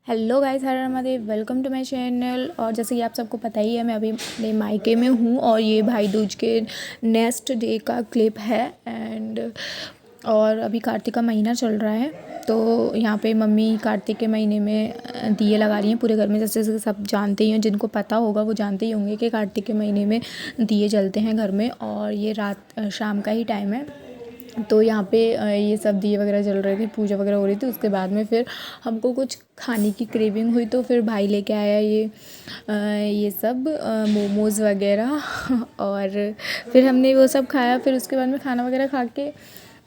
Hello guys, हर हमारे welcome to my channel. और जैसे कि आप सबको पता ही है, मैं अभी अपने मायके में हूँ और ये भाई दूज के नेक्स्ट डे का क्लिप है। और अभी कार्तिक का महीना चल रहा है, तो यहाँ पे मम्मी कार्तिक के महीने में दिए लगा रही हैं पूरे घर में। जैसे जैसे सब जानते ही हैं, जिनको पता होगा वो जानते ही होंगे कि कार्तिक के महीने में दिए जलते हैं घर में। और ये रात शाम का ही टाइम है, तो यहाँ पे ये सब दिए वगैरह जल रहे थे, पूजा वगैरह हो रही थी। उसके बाद में फिर हमको कुछ खाने की क्रेविंग हुई, तो फिर भाई लेके आया ये सब मोमोज़ वगैरह और फिर हमने वो सब खाया। फिर उसके बाद में खाना वगैरह खा के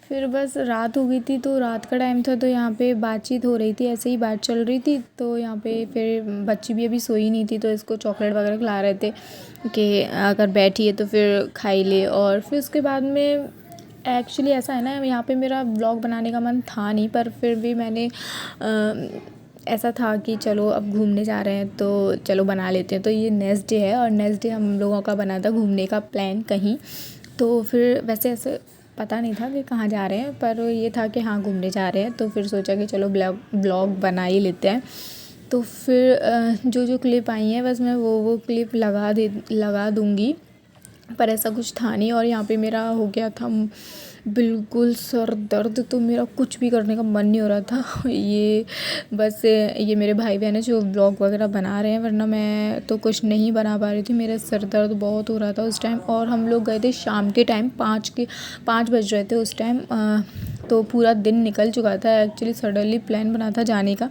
फिर बस रात हो गई थी, तो रात का टाइम था, तो यहाँ पे बातचीत हो रही थी, ऐसे ही बात चल रही थी। तो यहाँ पे फिर बच्ची भी अभी सोई नहीं थी, तो इसको चॉकलेट वगैरह खिला रहे थे कि अगर बैठी है तो फिर खाई ले। और फिर उसके बाद में एक्चुअली ऐसा है ना, यहाँ पे मेरा व्लॉग बनाने का मन था नहीं, पर फिर भी मैंने ऐसा था कि चलो अब घूमने जा रहे हैं तो चलो बना लेते हैं। तो ये नेक्स्ट डे है और नेक्स्ट डे हम लोगों का बना था घूमने का प्लान कहीं। तो फिर वैसे ऐसे पता नहीं था कि कहाँ जा रहे हैं, पर ये था कि हाँ घूमने जा रहे हैं। तो फिर सोचा कि चलो व्लॉग बना ही लेते हैं। तो फिर जो जो क्लिप आई हैं बस मैं वो क्लिप लगा दूँगी, पर ऐसा कुछ था नहीं। और यहाँ पे मेरा हो गया था बिल्कुल सर दर्द, तो मेरा कुछ भी करने का मन नहीं हो रहा था। ये बस ये मेरे भाई बहन है जो व्लॉग वगैरह बना रहे हैं, वरना मैं तो कुछ नहीं बना पा रही थी। मेरा सर दर्द बहुत हो रहा था उस टाइम। और हम लोग गए थे शाम के टाइम, 5 बज रहे थे उस टाइम। तो पूरा दिन निकल चुका था। एक्चुअली सडनली प्लान बना था जाने का,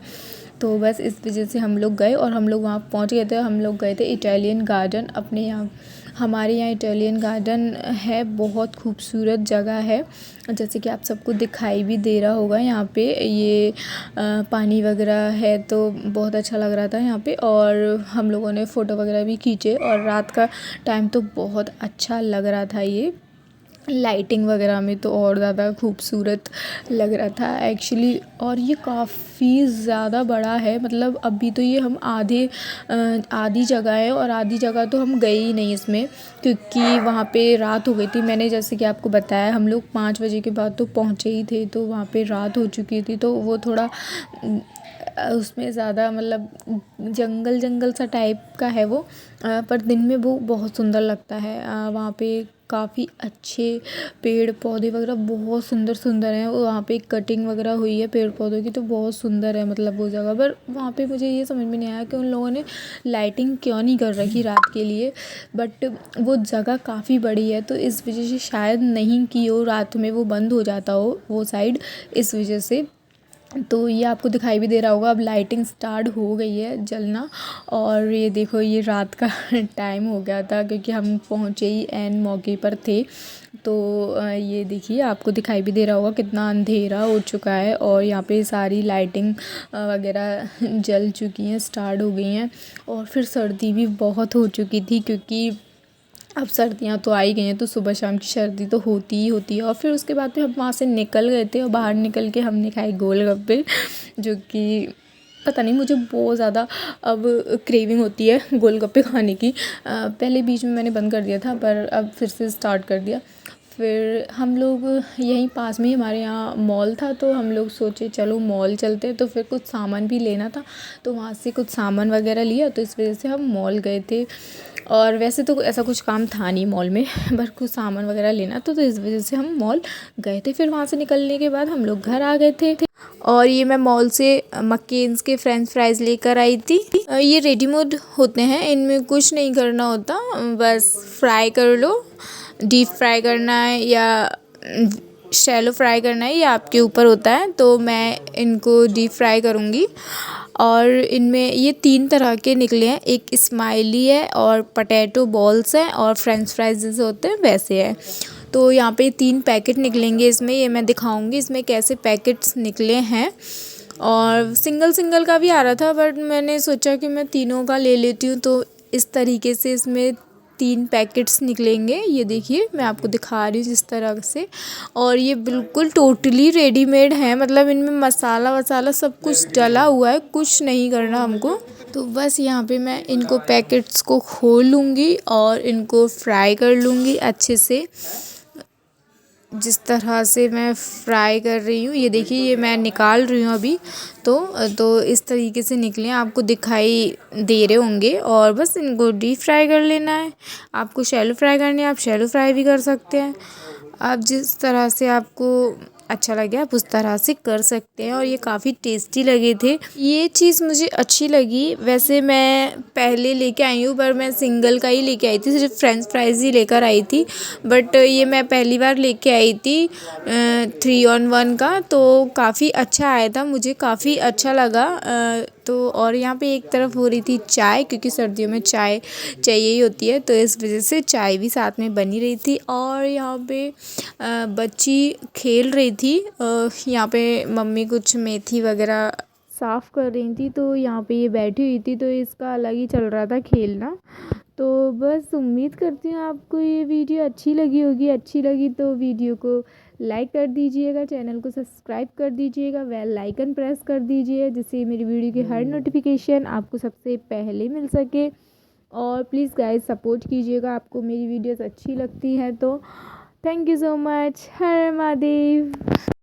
तो बस इस वजह से हम लोग गए और हम लोग वहाँ पहुँच गए थे। हम लोग गए थे इटालियन गार्डन। अपने यहाँ हमारे यहाँ इटालियन गार्डन है, बहुत खूबसूरत जगह है, जैसे कि आप सबको दिखाई भी दे रहा होगा। यहाँ पे ये पानी वगैरह है, तो बहुत अच्छा लग रहा था यहाँ पे। और हम लोगों ने फ़ोटो वगैरह भी खींचे और रात का टाइम तो बहुत अच्छा लग रहा था। ये लाइटिंग वगैरह में तो और ज़्यादा खूबसूरत लग रहा था एक्चुअली। और ये काफ़ी ज़्यादा बड़ा है, मतलब अभी तो ये हम आधी जगह है और आधी जगह तो हम गए ही नहीं इसमें, क्योंकि वहाँ पे रात हो गई थी। मैंने जैसे कि आपको बताया, हम लोग 5 बजे के बाद तो पहुँचे ही थे, तो वहाँ पे रात हो चुकी थी। तो वो थोड़ा उसमें ज़्यादा मतलब जंगल जंगल सा टाइप का है वो, पर दिन में वो बहुत सुंदर लगता है। वहाँ पे काफ़ी अच्छे पेड़ पौधे वगैरह बहुत सुंदर सुंदर हैं। वहाँ पे कटिंग वगैरह हुई है पेड़ पौधों की, तो बहुत सुंदर है मतलब वो जगह पर। वहाँ पे मुझे ये समझ में नहीं आया कि उन लोगों ने लाइटिंग क्यों नहीं कर रखी रात के लिए, बट वो जगह काफ़ी बड़ी है, तो इस वजह से शायद नहीं की हो, रात में वो बंद हो जाता हो वो साइड, इस वजह से। तो ये आपको दिखाई भी दे रहा होगा, अब लाइटिंग स्टार्ट हो गई है जलना। और ये देखो, ये रात का टाइम हो गया था, क्योंकि हम पहुँचे ही एन मौके पर थे। तो ये देखिए, आपको दिखाई भी दे रहा होगा कितना अंधेरा हो चुका है। और यहाँ पे सारी लाइटिंग वगैरह जल चुकी हैं, स्टार्ट हो गई हैं। और फिर सर्दी भी बहुत हो चुकी थी, क्योंकि अब सर्दियाँ तो आ ही गई हैं, तो सुबह शाम की सर्दी तो होती ही होती है। और फिर उसके बाद में हम वहाँ से निकल गए थे, और बाहर निकल के हमने खाए गोलगप्पे, जो कि पता नहीं, मुझे बहुत ज़्यादा अब क्रेविंग होती है गोलगप्पे खाने की। पहले बीच में मैंने बंद कर दिया था, पर अब फिर से स्टार्ट कर दिया। फिर हम लोग यहीं पास में ही हमारे यहाँ मॉल था, तो हम लोग सोचे चलो मॉल चलते हैं। तो फिर कुछ सामान भी लेना था, तो वहाँ से कुछ सामान वगैरह लिया, तो इस वजह से हम मॉल गए थे। और वैसे तो ऐसा कुछ काम था नहीं मॉल में, बस कुछ सामान वगैरह लेना था, तो इस वजह से हम मॉल गए थे। फिर वहाँ से निकलने के बाद हम लोग घर आ गए थे। और ये मैं मॉल से मक्केन्स के फ्रेंच फ्राइज़ लेकर आई थी। ये रेडीमेड होते हैं, इनमें कुछ नहीं करना होता, बस फ्राई कर लो। डीप फ्राई करना है या शैलो फ्राई करना है, ये आपके ऊपर होता है। तो मैं इनको डीप फ्राई करूँगी। और इनमें ये 3 तरह के निकले हैं, एक स्माइली है और पोटैटो बॉल्स हैं और फ्रेंच फ्राइज जैसे होते हैं वैसे है। तो यहाँ पे 3 पैकेट निकलेंगे इसमें, ये मैं दिखाऊंगी इसमें कैसे पैकेट्स निकले हैं। और सिंगल सिंगल का भी आ रहा था, बट मैंने सोचा कि मैं तीनों का ले लेती हूँ, तो इस तरीके से इसमें 3 पैकेट्स निकलेंगे। ये देखिए, मैं आपको दिखा रही हूँ जिस तरह से। और ये बिल्कुल टोटली रेडीमेड है, मतलब इनमें मसाला वसाला सब कुछ डला हुआ है, कुछ नहीं करना हमको। तो बस यहाँ पे मैं इनको पैकेट्स को खोल लूँगी और इनको फ्राई कर लूँगी अच्छे से। जिस तरह से मैं फ्राई कर रही हूँ, ये देखिए ये मैं निकाल रही हूँ अभी। तो इस तरीके से निकले आपको दिखाई दे रहे होंगे और बस इनको डीप फ्राई कर लेना है। आपको शैलो फ्राई करनी है, आप शैलो फ्राई भी कर सकते हैं। आप जिस तरह से आपको अच्छा लगे आप उस तरह से कर सकते हैं। और ये काफ़ी टेस्टी लगे थे। ये चीज़ मुझे अच्छी लगी। वैसे मैं पहले लेके आई हूँ पर मैं सिंगल का ही लेके आई थी, सिर्फ फ्रेंच फ्राइज़ ही लेकर आई थी। बट ये मैं पहली बार लेके आई थी 3 on 1 का, तो काफ़ी अच्छा आया था, मुझे काफ़ी अच्छा लगा। तो और यहाँ पे एक तरफ हो रही थी चाय, क्योंकि सर्दियों में चाय चाहिए ही होती है, तो इस वजह से चाय भी साथ में बनी रही थी। और यहाँ पे बच्ची खेल रही थी। यहाँ पे मम्मी कुछ मेथी वगैरह साफ़ कर रही थी, तो यहाँ पे ये बैठी हुई थी, तो इसका अलग ही चल रहा था खेलना। तो बस उम्मीद करती हूँ आपको ये वीडियो अच्छी लगी होगी। अच्छी लगी तो वीडियो को लाइक कर दीजिएगा, चैनल को सब्सक्राइब कर दीजिएगा, बेल आइकन प्रेस कर दीजिए, जिससे मेरी वीडियो की हर नोटिफिकेशन आपको सबसे पहले मिल सके। और प्लीज़ गाइस सपोर्ट कीजिएगा, आपको मेरी वीडियोस अच्छी लगती हैं तो। Thank you so much. Her Mahadev.